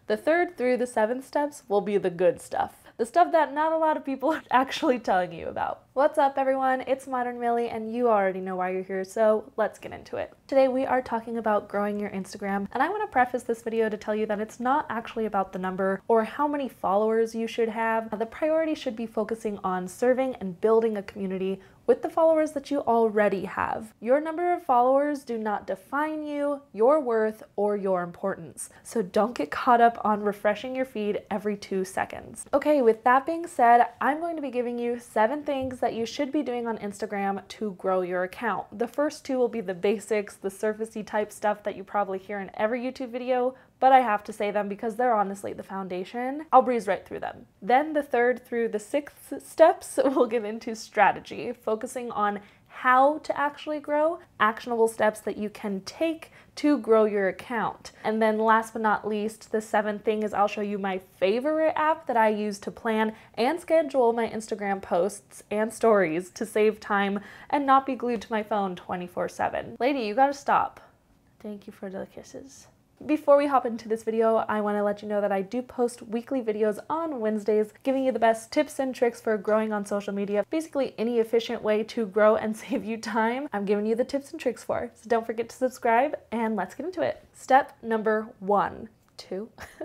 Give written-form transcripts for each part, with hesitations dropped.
The third through the seventh steps will be the good stuff. The stuff that not a lot of people are actually telling you about. What's up everyone, it's Modern Millie and you already know why you're here, so let's get into it. Today we are talking about growing your Instagram, and I want to preface this video to tell you that it's not actually about the number or how many followers you should have. The priority should be focusing on serving and building a community with the followers that you already have. Your number of followers do not define you, your worth, or your importance. So don't get caught up on refreshing your feed every 2 seconds. Okay, with that being said, I'm going to be giving you 7 things that you should be doing on Instagram to grow your account. The first 2 will be the basics, the surfacey type stuff that you probably hear in every YouTube video, but I have to say them because they're honestly the foundation. I'll breeze right through them. Then the third through the 6th steps, we'll get into strategy, focusing on how to actually grow, actionable steps that you can take to grow your account. And then last but not least, the 7th thing is I'll show you my favorite app that I use to plan and schedule my Instagram posts and stories to save time and not be glued to my phone 24/7. Lady, you gotta stop. Thank you for the kisses. Before we hop into this video, I want to let you know that I do post weekly videos on Wednesdays, giving you the best tips and tricks for growing on social media. Basically, any efficient way to grow and save you time, I'm giving you the tips and tricks for. So don't forget to subscribe, and let's get into it. Step number 1.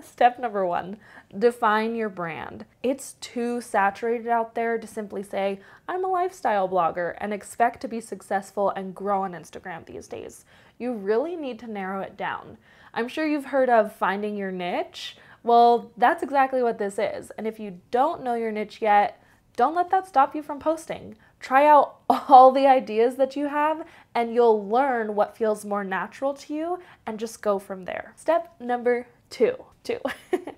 Step number 1, define your brand. It's too saturated out there to simply say, I'm a lifestyle blogger and expect to be successful and grow on Instagram these days. You really need to narrow it down. I'm sure you've heard of finding your niche. Well, that's exactly what this is. And if you don't know your niche yet, don't let that stop you from posting. Try out all the ideas that you have and you'll learn what feels more natural to you and just go from there. Step number 2.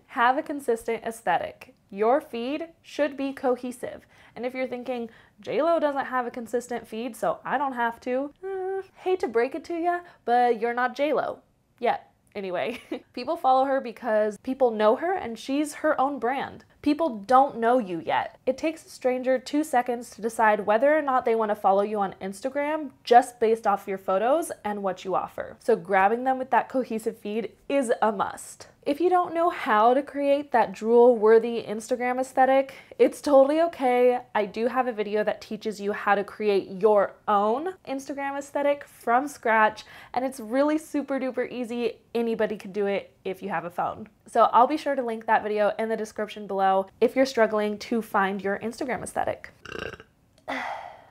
Have a consistent aesthetic. Your feed should be cohesive. And if you're thinking, JLo doesn't have a consistent feed, so I don't have to, hate to break it to you, but you're not JLo yet. Anyway, people follow her because people know her and she's her own brand. People don't know you yet. It takes a stranger 2 seconds to decide whether or not they want to follow you on Instagram just based off your photos and what you offer. So grabbing them with that cohesive feed is a must. If you don't know how to create that drool-worthy Instagram aesthetic, it's totally okay. I do have a video that teaches you how to create your own Instagram aesthetic from scratch, and it's really super duper easy. Anybody can do it if you have a phone. So I'll be sure to link that video in the description below if you're struggling to find your Instagram aesthetic.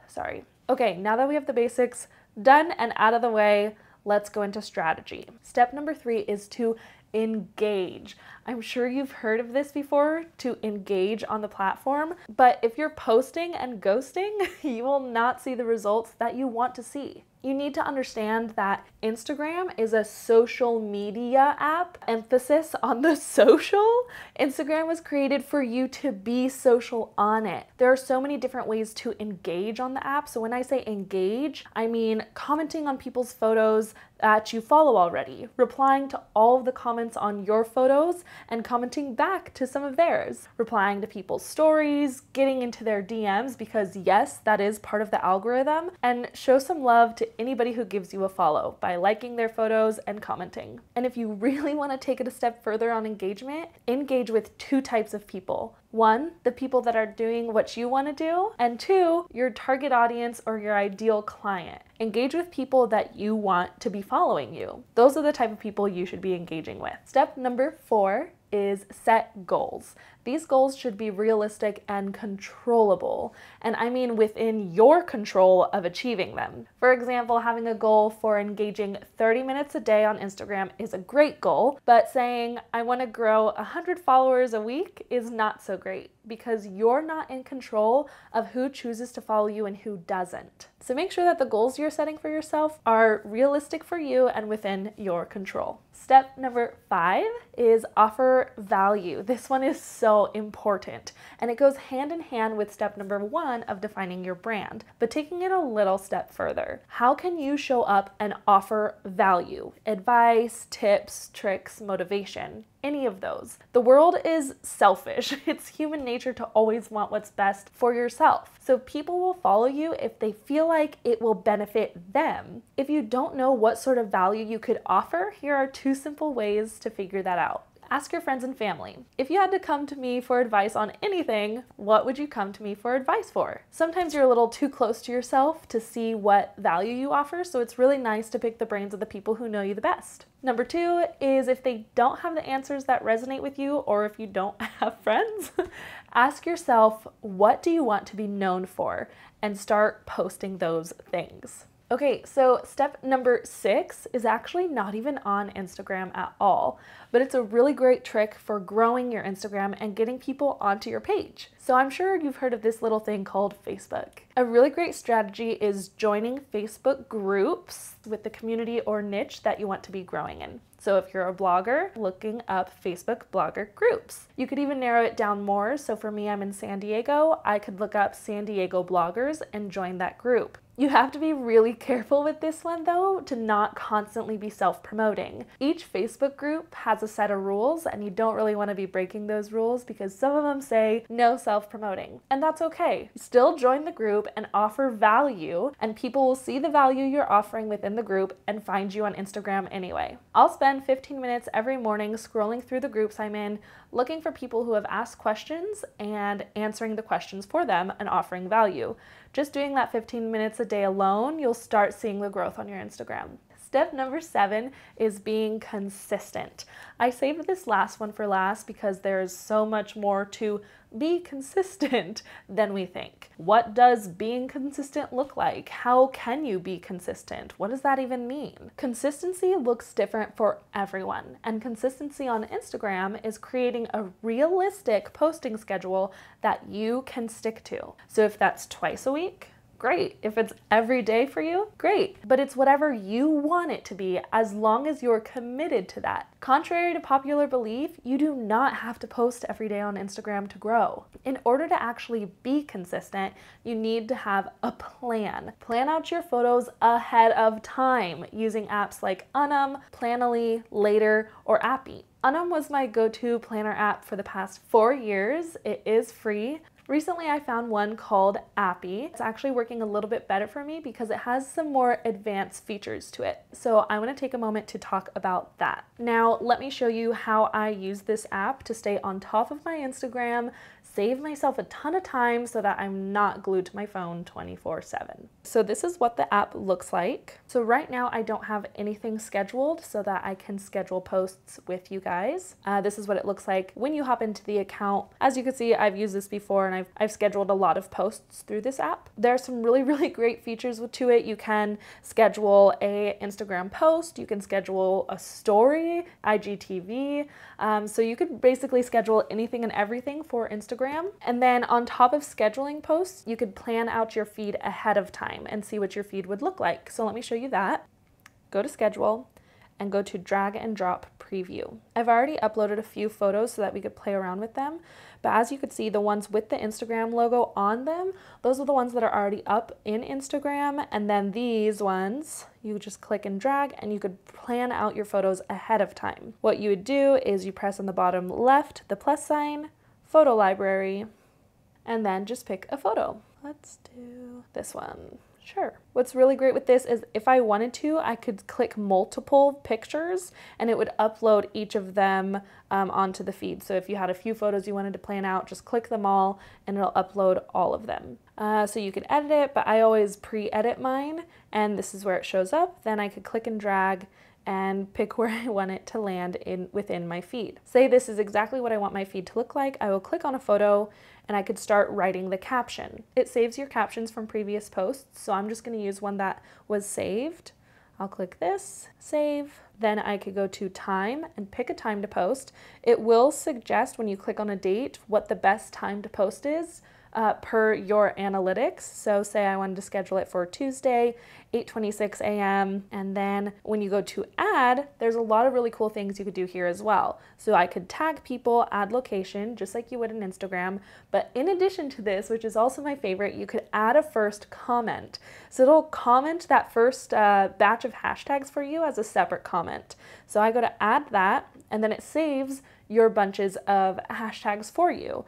Sorry. Okay, now that we have the basics done and out of the way, let's go into strategy. Step number 3 is to engage. I'm sure you've heard of this before, to engage on the platform, but if you're posting and ghosting, you will not see the results that you want to see. You need to understand that Instagram is a social media app, emphasis on the social. Instagram was created for you to be social on it. There are so many different ways to engage on the app. So when I say engage, I mean commenting on people's photos that you follow already, replying to all of the comments on your photos and commenting back to some of theirs, replying to people's stories, getting into their DMs because yes, that is part of the algorithm, and show some love to anybody who gives you a follow by liking their photos and commenting. And if you really want to take it a step further on engagement, engage with 2 types of people. 1, the people that are doing what you want to do, and 2, your target audience or your ideal client. Engage with people that you want to be following you. Those are the type of people you should be engaging with. Step number 4 is set goals. These goals should be realistic and controllable, and I mean within your control of achieving them. For example, having a goal for engaging 30 minutes a day on Instagram is a great goal, but saying I want to grow 100 followers a week is not so great because you're not in control of who chooses to follow you and who doesn't. So make sure that the goals you're setting for yourself are realistic for you and within your control. Step number 5 is offer value. This one is so important, and it goes hand in hand with step number 1 of defining your brand, but taking it a little step further. How can you show up and offer value? Advice, tips, tricks, motivation. Any of those. The world is selfish. It's human nature to always want what's best for yourself. So people will follow you if they feel like it will benefit them. If you don't know what sort of value you could offer, here are 2 simple ways to figure that out. Ask your friends and family. If you had to come to me for advice on anything, what would you come to me for advice for? Sometimes you're a little too close to yourself to see what value you offer, so it's really nice to pick the brains of the people who know you the best. Number 2 is if they don't have the answers that resonate with you, or if you don't have friends, ask yourself, what do you want to be known for? And start posting those things. Okay, so step number 6 is actually not even on Instagram at all, but it's a really great trick for growing your Instagram and getting people onto your page. So I'm sure you've heard of this little thing called Facebook. A really great strategy is joining Facebook groups with the community or niche that you want to be growing in. So if you're a blogger, looking up Facebook blogger groups. You could even narrow it down more. So for me, I'm in San Diego. I could look up San Diego bloggers and join that group. You have to be really careful with this one though, to not constantly be self-promoting. Each Facebook group has a set of rules and you don't really want to be breaking those rules because some of them say no self-promoting, and that's okay. Still join the group and offer value, and people will see the value you're offering within the group and find you on Instagram anyway. I'll spend 15 minutes every morning scrolling through the groups I'm in, looking for people who have asked questions and answering the questions for them and offering value. Just doing that 15 minutes a day alone, you'll start seeing the growth on your Instagram. Step number 7 is being consistent. I saved this last one for last because there's so much more to be consistent than we think. What does being consistent look like? How can you be consistent? What does that even mean? Consistency looks different for everyone, and consistency on Instagram is creating a realistic posting schedule that you can stick to. So if that's twice a week, great. If it's every day for you, great. But it's whatever you want it to be as long as you're committed to that. Contrary to popular belief, you do not have to post every day on Instagram to grow. In order to actually be consistent, you need to have a plan. Plan out your photos ahead of time using apps like Planoly, Later, or Apphi. was my go-to planner app for the past 4 years. It is free. Recently, I found one called Apphi. It's actually working a little bit better for me because it has some more advanced features to it. So I want to take a moment to talk about that. Now, let me show you how I use this app to stay on top of my Instagram, save myself a ton of time so that I'm not glued to my phone 24/7. So this is what the app looks like. So right now I don't have anything scheduled so that I can schedule posts with you guys. This is what it looks like when you hop into the account. As you can see, I've used this before and I've scheduled a lot of posts through this app. There are some really great features to it. You can schedule a Instagram post, you can schedule a story, IGTV. So you could basically schedule anything and everything for Instagram. And then on top of scheduling posts, you could plan out your feed ahead of time and see what your feed would look like. So let me show you that. Go to schedule and go to drag and drop preview. I've already uploaded a few photos so that we could play around with them. But as you could see, the ones with the Instagram logo on them, those are the ones that are already up in Instagram. And then these ones, you just click and drag and you could plan out your photos ahead of time. What you would do is you press on the bottom left, the plus sign, photo library, and then just pick a photo. Let's do this one. Sure. What's really great with this is if I wanted to, I could click multiple pictures and it would upload each of them onto the feed. So if you had a few photos you wanted to plan out, just click them all and it'll upload all of them. So you could edit it, but I always pre-edit mine and this is where it shows up. Then I could click and drag and pick where I want it to land within my feed. Say this is exactly what I want my feed to look like. I will click on a photo and I could start writing the caption. It saves your captions from previous posts, so I'm just gonna use one that was saved. I'll click this, save. Then I could go to time and pick a time to post. It will suggest when you click on a date what the best time to post is per your analytics. So say I wanted to schedule it for Tuesday, 8:26 a.m. And then when you go to add, there's a lot of really cool things you could do here as well. So I could tag people, add location, just like you would in Instagram. But in addition to this, which is also my favorite, you could add a first comment. So it'll comment that first batch of hashtags for you as a separate comment. So I go to add that, and then it saves your bunches of hashtags for you.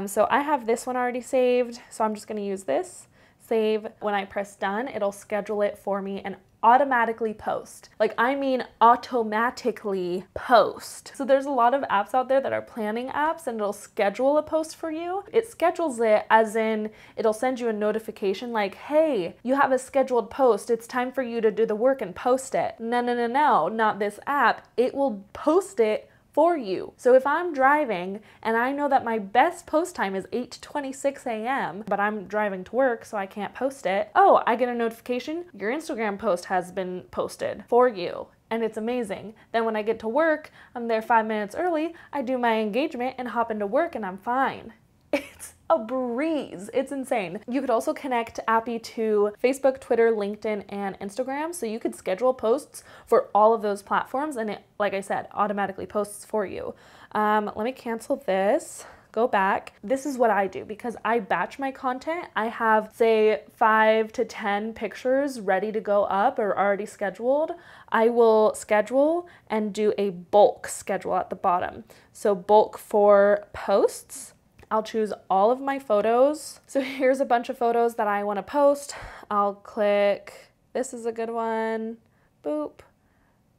So I have this one already saved, so I'm just gonna use this. Save. When I press done, it'll schedule it for me and automatically post. Like, I mean automatically post. So there's a lot of apps out there that are planning apps, and it'll schedule a post for you. It schedules it as in it'll send you a notification like, hey, you have a scheduled post. It's time for you to do the work and post it. No, no, no, no, not this app. It will post it for you. So if I'm driving and I know that my best post time is 8:26 a.m., but I'm driving to work so I can't post it, oh, I get a notification, your Instagram post has been posted for you. And it's amazing. Then when I get to work, I'm there 5 minutes early, I do my engagement and hop into work and I'm fine. It's a breeze. It's insane. You could also connect Apphi to Facebook, Twitter, LinkedIn, and Instagram. So you could schedule posts for all of those platforms, and it, like I said, automatically posts for you. Let me cancel this. Go back. This is what I do because I batch my content. I have, say, 5 to 10 pictures ready to go up or already scheduled. I will schedule and do a bulk schedule at the bottom. So bulk for posts. I'll choose all of my photos. So here's a bunch of photos that I want to post. I'll click, this is a good one, boop.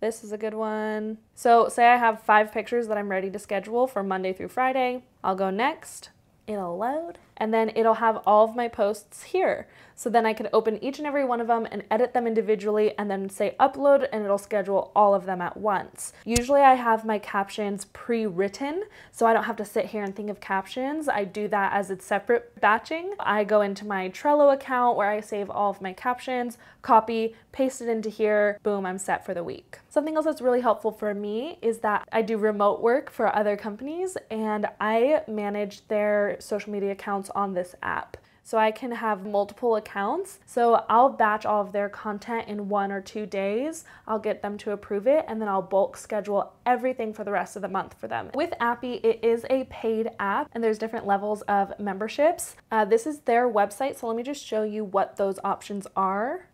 This is a good one. So say I have 5 pictures that I'm ready to schedule for Monday through Friday. I'll go next, it'll load, and then it'll have all of my posts here. So then I can open each and every one of them and edit them individually and then say upload, and it'll schedule all of them at once. Usually I have my captions pre-written, so I don't have to sit here and think of captions. I do that as it's separate batching. I go into my Trello account where I save all of my captions, copy, paste it into here, boom, I'm set for the week. Something else that's really helpful for me is that I do remote work for other companies and I manage their social media accounts on this app. So I can have multiple accounts. So I'll batch all of their content in 1 or 2 days. I'll get them to approve it, and then I'll bulk schedule everything for the rest of the month for them. With Apphi, it is a paid app, and there's different levels of memberships. This is their website, so let me just show you what those options are.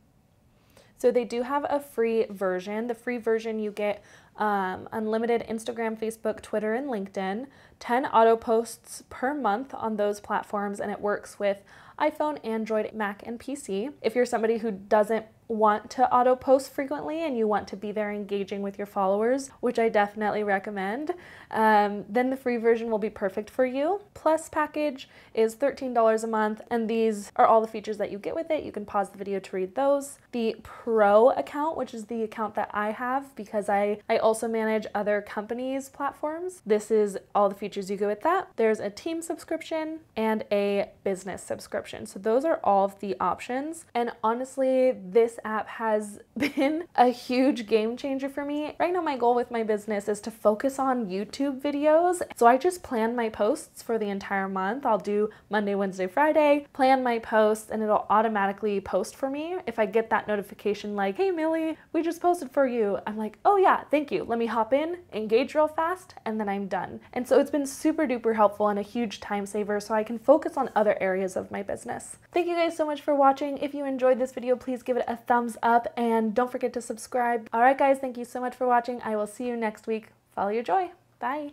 So they do have a free version. The free version you get unlimited Instagram, Facebook, Twitter, and LinkedIn, 10 auto posts per month on those platforms, and it works with iPhone, Android, Mac, and PC. If you're somebody who doesn't want to auto post frequently and you want to be there engaging with your followers, which I definitely recommend, then the free version will be perfect for you. Plus package is $13 a month, and these are all the features that you get with it. You can pause the video to read those. The Pro account, which is the account that I have because I also manage other companies' platforms. This is all the features you get with that. There's a team subscription and a business subscription. So those are all of the options. And honestly, this app has been a huge game changer for me. Right now, my goal with my business is to focus on YouTube videos. So I just plan my posts for the entire month. I'll do Monday, Wednesday, Friday, plan my posts, and it'll automatically post for me. If I get that notification like, hey, Millie, we just posted for you, I'm like, oh yeah, thank you. Let me hop in, engage real fast, and then I'm done. And so it's been super duper helpful and a huge time saver so I can focus on other areas of my business. Thank you guys so much for watching. If you enjoyed this video, please give it a thumbs up and don't forget to subscribe. All right, guys, thank you so much for watching. I will see you next week. Follow your joy. Bye.